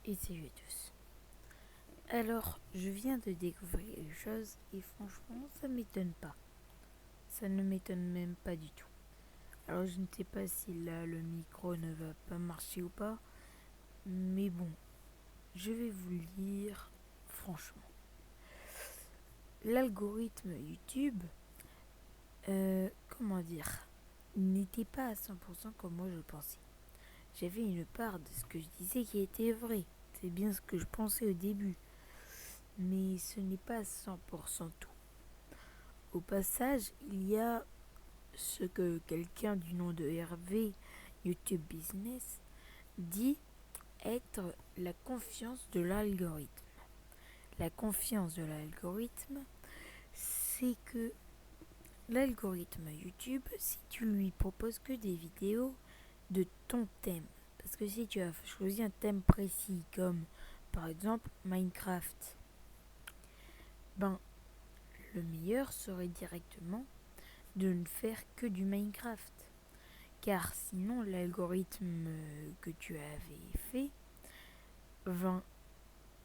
Et salut à tous. Alors, je viens de découvrir les choses et franchement, ça m'étonne pas. Ça ne m'étonne même pas du tout. Alors, je ne sais pas si là le micro ne va pas marcher ou pas, mais bon, je vais vous le dire franchement. L'algorithme YouTube, comment dire, n'était pas à 100% comme moi je pensais. J'avais une part de ce que je disais qui était vrai. C'est bien ce que je pensais au début. Mais ce n'est pas 100% tout. Au passage, il y a ce que quelqu'un du nom de Hervé, YouTube Business, dit être la confiance de l'algorithme. La confiance de l'algorithme, c'est que l'algorithme YouTube, si tu lui proposes que des vidéos de ton thème, parce que si tu as choisi un thème précis comme par exemple Minecraft, ben le meilleur serait directement de ne faire que du Minecraft. Car sinon, l'algorithme que tu avais fait,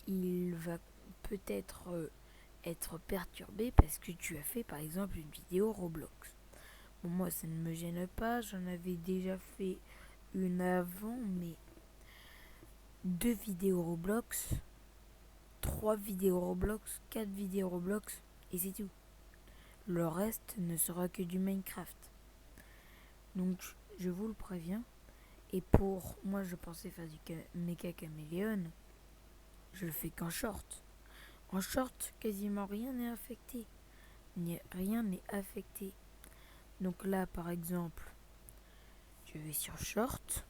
il va peut-être être perturbé parce que tu as fait par exemple une vidéo Roblox. Bon, moi, ça ne me gêne pas, j'en avais déjà fait une avant, mais 2 vidéos Roblox, 3 vidéos Roblox, 4 vidéos Roblox, et c'est tout. Le reste ne sera que du Minecraft. Donc, je vous le préviens. Et pour moi, je pensais faire du Mecha Chameleon. Je le fais qu'en short. En short, quasiment rien n'est affecté. Rien n'est affecté. Donc là, par exemple, je vais sur short.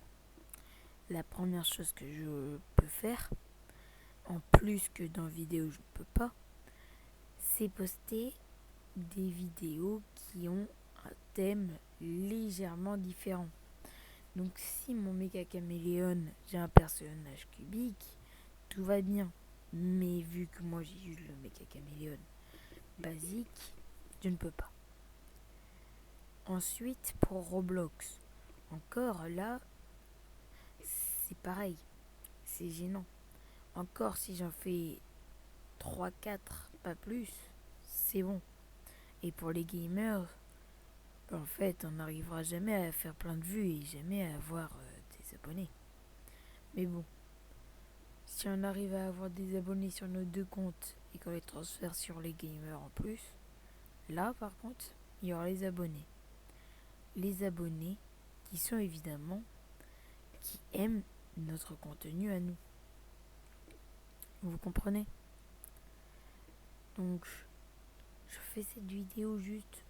La première chose que je peux faire, en plus que dans vidéo je ne peux pas, c'est poster des vidéos qui ont un thème légèrement différent. Donc si mon Mecha Chameleon, j'ai un personnage cubique, tout va bien. Mais vu que moi j'ai juste le Mecha Chameleon basique, je ne peux pas. Ensuite, pour Roblox, encore là, c'est pareil, c'est gênant. Encore si j'en fais 3, 4, pas plus, c'est bon. Et pour les gamers, en fait, on n'arrivera jamais à faire plein de vues et jamais à avoir des abonnés. Mais bon, si on arrive à avoir des abonnés sur nos 2 comptes et qu'on les transfère sur les gamers en plus, là par contre, il y aura les abonnés. Les abonnés qui sont évidemment qui aiment notre contenu à nous. Vous comprenez? Donc, je fais cette vidéo juste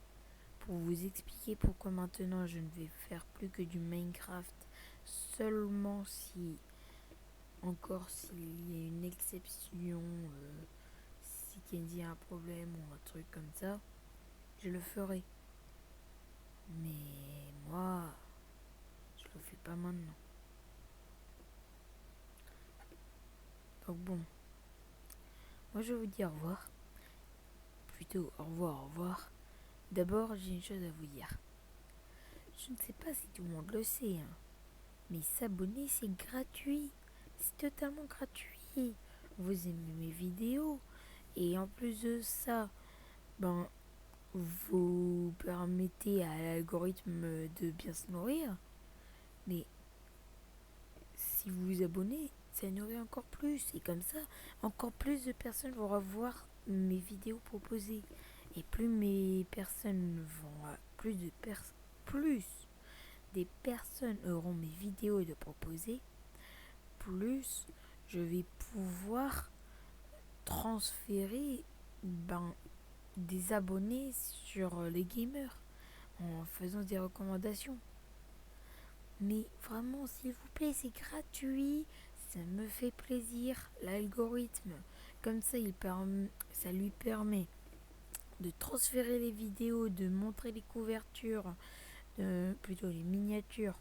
pour vous expliquer pourquoi maintenant je ne vais faire plus que du Minecraft seulement si encore s'il y a une exception, si Kenzie a un problème ou un truc comme ça, je le ferai. Mais moi, je le fais pas maintenant. Donc bon, moi je vais vous dire au revoir. Plutôt au revoir, au revoir. D'abord, j'ai une chose à vous dire. Je ne sais pas si tout le monde le sait, hein, mais s'abonner c'est gratuit. C'est totalement gratuit. Vous aimez mes vidéos et en plus de ça, ben vous permettez à l'algorithme de bien se nourrir. Mais si vous vous abonnez, ça nourrit encore plus. Et comme ça, encore plus de personnes vont revoir mes vidéos proposées. Et plus mes personnes vont... plus des personnes auront mes vidéos de proposer, plus je vais pouvoir transférer des abonnés sur les gamers en faisant des recommandations. Mais vraiment, s'il vous plaît, c'est gratuit. Ça me fait plaisir. L'algorithme, comme ça, ça lui permet de transférer les vidéos, de montrer les couvertures, plutôt les miniatures,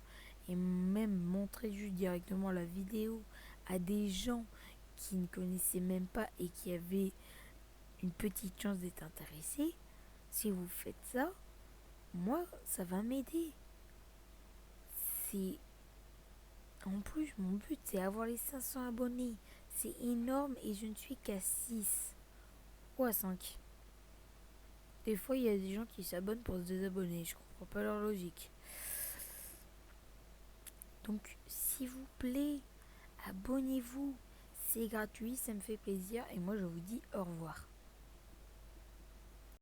et même montrer juste directement la vidéo à des gens qui ne connaissaient même pas et qui avaient une petite chance d'être intéressés. Si vous faites ça, moi, ça va m'aider. C'est En plus, mon but, c'est avoir les 500 abonnés. C'est énorme et je ne suis qu'à 6 ou à 5. Des fois, il y a des gens qui s'abonnent pour se désabonner. Je comprends pas leur logique. Donc, s'il vous plaît, abonnez-vous. C'est gratuit, ça me fait plaisir. Et moi, je vous dis au revoir.